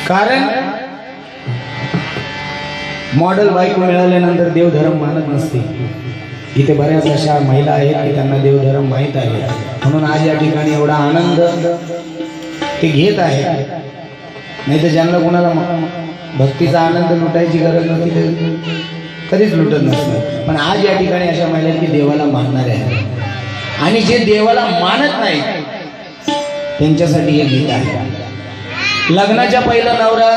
कारण मॉडेल बायको मिळाल्यानंतर देवधर्म मानत नसते। इथे बऱ्याच अशा महिला आहेत की त्यांना देवधर्म माहीत आहे, म्हणून आज या ठिकाणी एवढा आनंद ते घेत आहेत। नाही तर ज्यांना कोणाला भक्तीचा आनंद लुटायची गरज नसती ते कधीच लुटत नसते। पण आज या ठिकाणी अशा महिला की देवाला मानणारे आहेत, आणि जे देवाला मानत नाही त्यांच्यासाठी हे गीत आहे। लग्नाच्या पहिला नवरा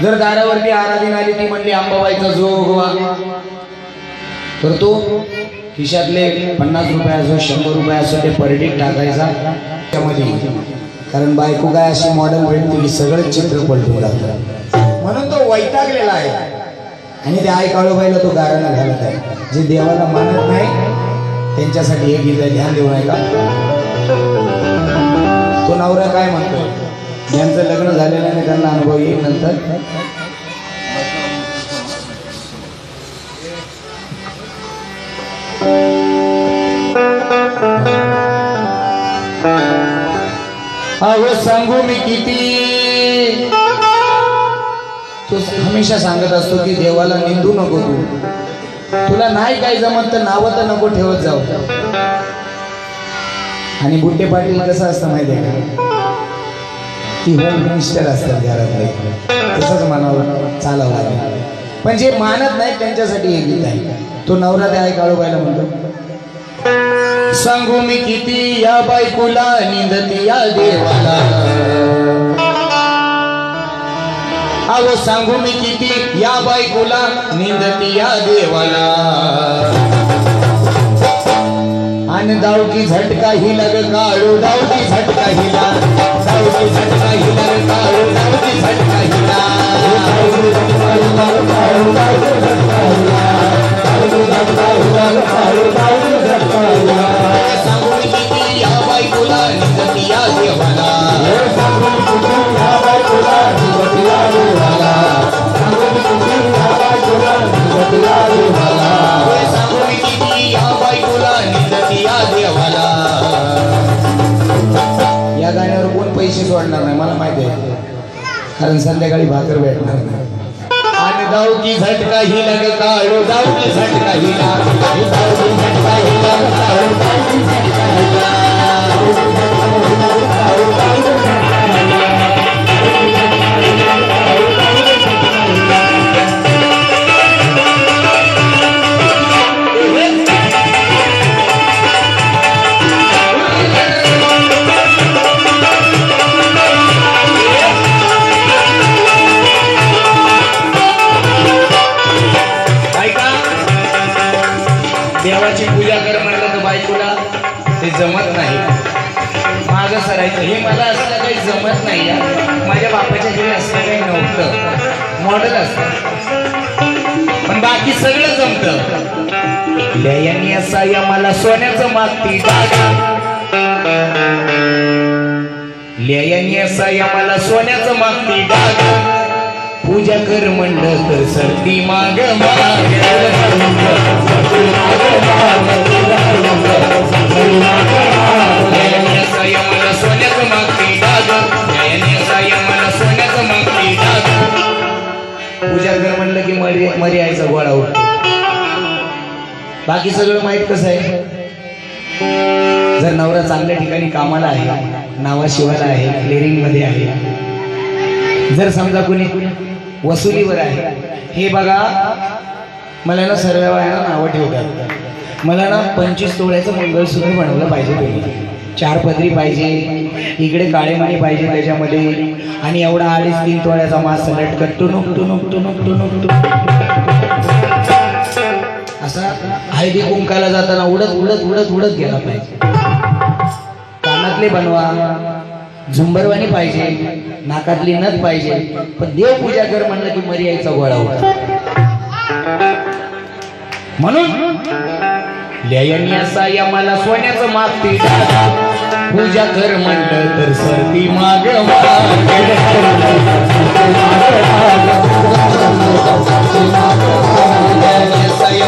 जर दारावरती आराधीन आली ती म्हणली अंबाबाईचा जोगवा, तर तो खिशातले 50 रुपये असो 100 रुपये असो ते परडीत टाकायचा त्यामध्ये, कारण बायको काय अशी मॉडेल भेटते की सगळं चित्र पलटून टाकतं, म्हणून तो वैतागलेला आहे। आणि त्या आई काळूबाईला तो गाराणा घालत आहे। जे देवाला मानत नाही त्यांच्यासाठी हे गीत आहे, ध्यान देऊ नका। तो नवरा काय म्हणतो, ज्यांचं लग्न झालेलं आहे त्यांना अनुभव येईल नंतर। अहो सांगू मी किती, तो हमेशा सांगत असतो की देवाला निंदू नको, तुला नाही काय जमत तर नावं तर नको ठेवत जाऊ। आणि बुड्ढे पाटील कसं असतं माहिती आहे का, ती होम मिनिस्टर असतात घरातले, तसंच म्हणावं चालावं लागेल। पण जे मानत नाही त्यांच्यासाठी हे गीत आहे। तो नवरा त्या आई काळूबाईला म्हणतो, सांगू मी किती या बायकोला निंदती या देवाला, अहो सांगू मी किती या बायकोला निंदती या देवाला, आणि दावकी झटका हिला ग काळू दावकी झटका हिला, दावकी झटका हिला ग काळू दावकी झटका हिला, सांगू मी किती या बायकोला निंदती या देवाला, सांगू मी किती या बायकोला निंदती या देवाला, सांगू मी किती या बायकोला निंदती या देवाला, सांगू मी किती या बायकोला निंदती या देवाला। या गाण्यावर कोण पैसे सोडणार नाही मला माहिती आहे, कारण संध्याकाळी भाकर भेटणार नाही। आणि दावकी झटका हिला ग काळू दावकी झटका हिला, दावकी झटका हिला ग काळू दावकी झटका हिला, देवाची पूजा कर म्हणलं तर बायकोला ते जमत नाही, मागं सरायचं हे मला असलं काही जमत नाही। माझ्या बापाच्या घरी असलं काही नव्हतं, मॉडेल असतं पण बाकी सगळं जमतं। लयांनी असा या मला सोन्याचं मागती दागा, लयांनी असा या मला सोन्याचं मागती दागा, पूजा कर म्हणलं तर सर्दी माग माग, मला सोन्याचं मागती डाग, मला सोन्याचं मागती डाग, पूजा कर म्हणलं की मरी आईचा गोळा उठतो। बाकी सगळं माहित कसं आहे, जर नवरा चांगल्या ठिकाणी कामाला आहे, नावाशिवाला आहे, क्लिअरिंग मध्ये आहे, जर समजा कुणी वसुलीवर आहे, हे बघा मला ना सर्व बायांना नावं ठेवतात, मला ना 25 तोळ्याचं मंगळसूत्र बनवलं पाहिजे, तुम्ही 4 पदरी पाहिजे, इकडे काळे मणी पाहिजे त्याच्यामध्ये, आणि एवढा 2.5-3 तोळ्याचा मास लटकत टुनुक टुनुक टुनुक टुनुक असा हळदी कुंकाला जाताना उडत उडत उडत उडत गेला पाहिजे। कानातले बनवा, झुंबरवाणी पाहिजे, नाकातली नथ पाहिजे, पण देव पूजा कर म्हणलं की मरी यायचा गोळा होता। म्हणून लयांनी असा या मला सोन्याचं मागती डागा, पूजा कर म्हणलं तर सर्दी माग माग,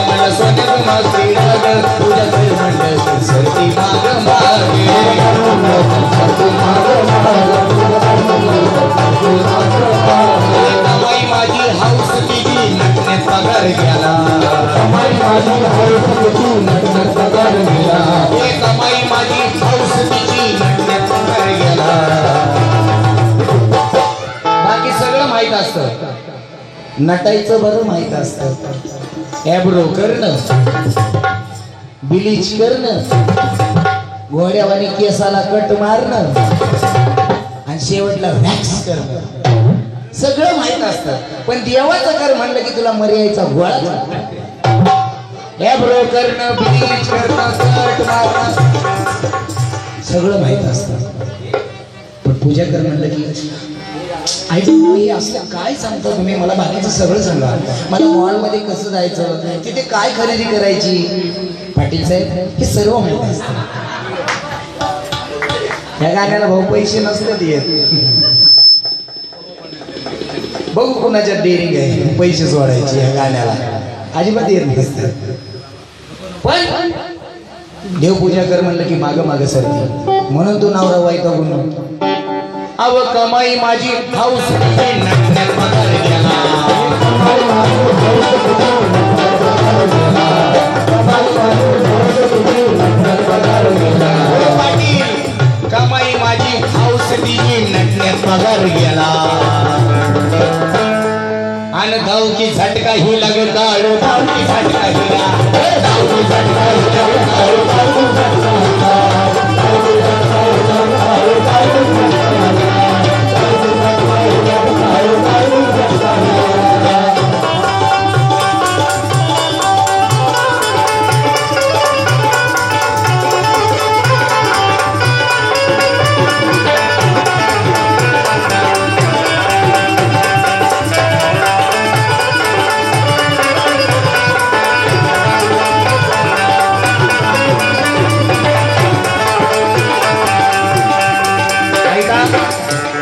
मला सोन्याचं मागती डागा, पूजा कर म्हणलं तर सर्दी माग माग, माहित असतं, नटायचं बरं माहित असतं, ॲब्रो करणं, ब्लीच करणं, घोड्यावानी केसाला कट मारणं आणि शेवटला वॅक्स करणं सगळं माहित असतं. पण देवाचं कर म्हणलं की तुला मर्यायचा गोळा ॲब्रो करणं, ब्लीच करणं, कट मारणं सगळं माहित असतं. पण पूजा कर म्हणलं की आई असं काय सांगता तुम्ही, मला बाकीचं सगळं सांगा, मला मॉलमध्ये कसं जायचं, तिथे काय खरेदी करायची. पाटील साहेब हे सर्व माहिती असतं. या गाण्याला भाऊ पैसे नसतात येत, बघू कुणाच्या डेअरिंग आहे पैसे सोडायचे या गाण्याला, अजिबात येत नसतात. पण देवपूजा कर म्हणलं की माग माग सरते, म्हणून तू नवरा वैतागून अव कमाई माझी हाऊस कमाई माझी हाऊस तिची नटण्यात पगार गेला आणि धावकी झटका ही लागत धावकी झटका धावकी झटका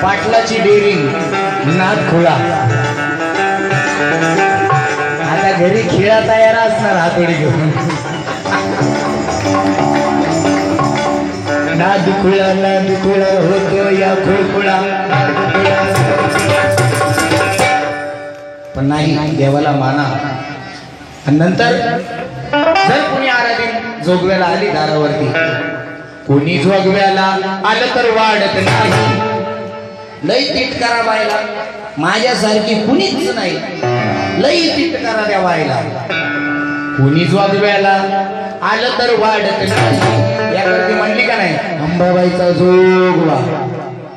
पाटलाची डेअरिंग नाद खुळा आता घरी खेळा तयार असणार हातोडी घेऊन. नाद खुळा होतो या खुळखुळा. पण नाही, देवाला माना. आणि नंतर जर कोणी आराधीन जोगव्याला आली दारावरती, कोणी जोगव्याला आलं तर वाढत नाही. लई तिटकारा बायला माझ्यासारखी कुणीच नाही, लई तिटकारा द्या बायला. कुणी जोगव्याला आलं तर वाढत नाही. याकरती म्हणली का नाही अंबाबाईचा जोगवा,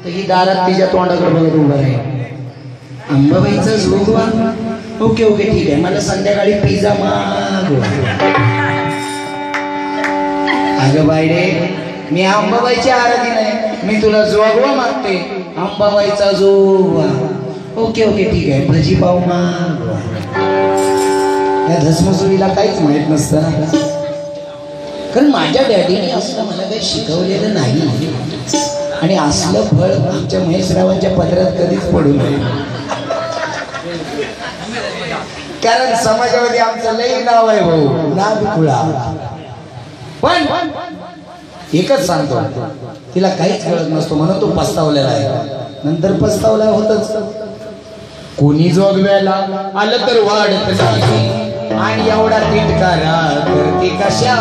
तर ही दारात तिच्या तोंडाकडे बघत उभं आहे. अंबाबाईचा जोगवा, ओके ओके ठीक आहे, मला संध्याकाळी पिझ्झा मागवा. अगं बायडे, मी अंबाबाईची आराधी नाही, मी तुला जोगवा मागते. अंबाबाईचा जोगवा, ओके ओके ठीक आहे, भजी पाव मागवा. या धसमसुरीला काहीच माहित नसतं ना, कारण माझ्या डॅडीने असलं मला काही शिकवलेलं नाही. आणि असलं फळ आमच्या महेशरावांच्या पदरात कधीच पडू नये, कारण समाजामध्ये आमचं लई नाव आहे भाऊ, नाद खुळा. पण एकच सांगतो, तिला काहीच कळत नसतो म्हणून तो पस्तावलेला आहे. नंतर पस्तावला होतच. कोणी जोगव्याला आलं तर वाढत नाही, आणि एवढा तिटकारा करते कशा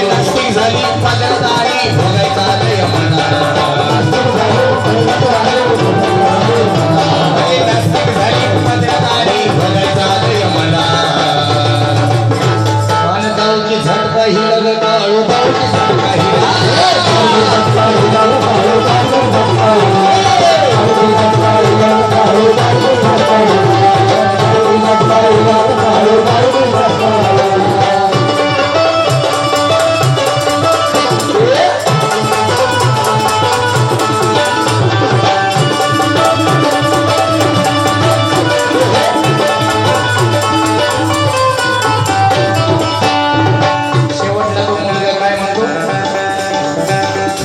नास्तिक झाली पदरदारी भोगायचा लय मना. नास्तिक झाली पदरदारी भोगायचा लय मना. पण धावकी झटका ही लगत आळू धावकी झटका ही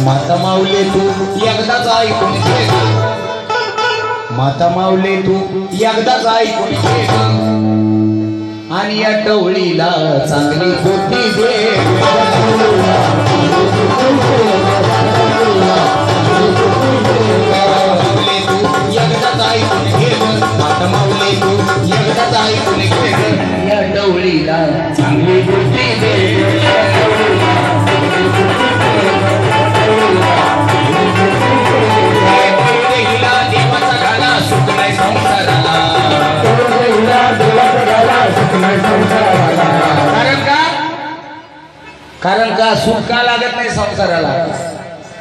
माता माऊले तू एकदाच ऐकून घे, माता माऊले तू एकदाच ऐकून घे, आणि या टवळीला चांगली बुद्धी दे. एकदाच ऐकून घे, माता माऊले तू एकदाच ऐकून घे, या टवळीला चांगली बुद्धी दे. कारण का सुख का लागत नाही संसाराला?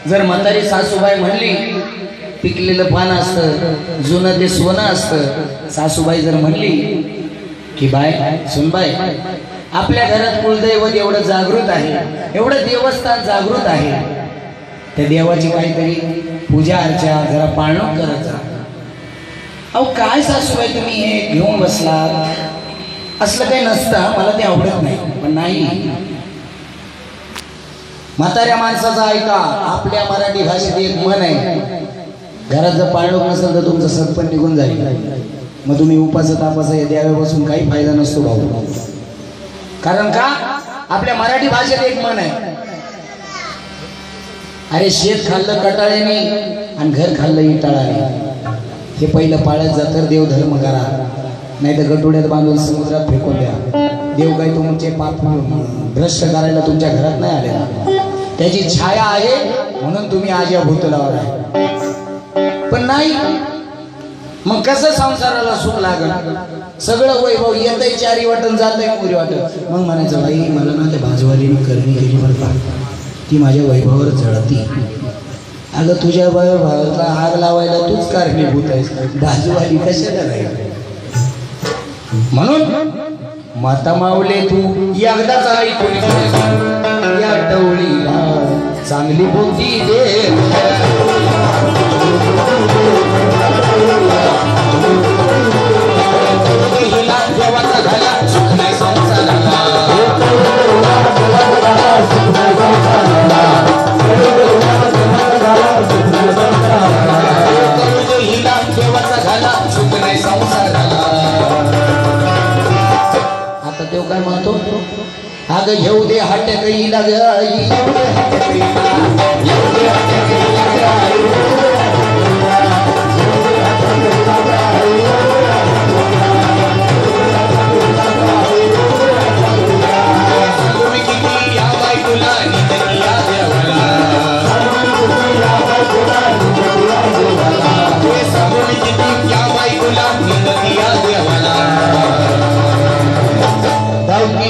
जर म्हातारी सासूबाई म्हणली पिकलेलं पान असतं, जुनं ते सोनं असतं. सासूबाई जर म्हणली की बाय सुनबाई आपल्या घरात कुलदैवत एवढं जागृत आहे, एवढं देवस्थान जागृत आहे, त्या देवाची काहीतरी पूजा अर्चा जरा पाळणूक करत जा. अहो काय सासूबाई तुम्ही हे घेऊन बसलात, असलं काही नसतं, मला ते आवडत नाही. पण नाही, म्हाताऱ्या माणसाचा ऐका. आपल्या मराठी भाषेत एक म्हण आहे, घरात जर पाळणूक नसेल तर तुमचं सत्पण निघून जाईल. मग तुम्ही उपास तापास या द्याव्यापासून काही फायदा नसतो भाऊ. कारण का आपल्या मराठी भाषेत एक म्हण आहे, अरे शेत खाल्लं कटाळ्याने आणि घर खाल्लं इटाळाने. हे पहिलं पाळत जा तर देवधर्म करा, नाही तर गटोड्यात बांधून समुद्रात फेकून द्या. देव काही तुमचे पाप भ्रष्ट करायला तुमच्या घरात नाही आले. त्याची छाया आहे म्हणून तुम्ही आज या भूतलावर आहे. पण नाही, मग कसं संसाराला सुख लागल? सगळं वैभव येतंय चारी वाटण जातंय मोरी वाटण. मग म्हणायचं बाई मला ना त्या भाजवालीने करणी केली बरं का, ती माझ्या वैभवावर जळती. अगं तुझ्या भावाला आग लावायला तूच कारणीभूत आहेस, भाजवाली कशाला राहील? म्हणून माता मावले तू एकदाच ऐकून या टवळीला चांगली बुद्धी दे. देवाचा झाला सुख नाही संसाराला, देवाचा झाला सुख नाही संसाराला. आता देव काय म्हणतो, अगं घेऊ दे हट्ट कैला गई,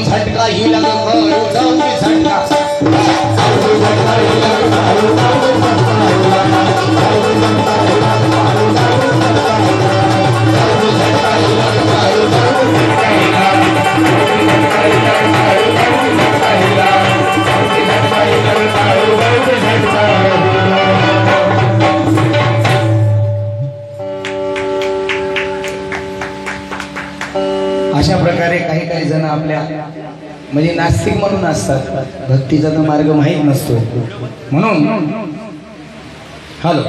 झटका ही लग झटका अशा प्रकारे काही काही जण आपल्या म्हणजे नास्तिक म्हणून असतात, भक्तीचा तर मार्ग माहीत नसतो म्हणून. हॅलो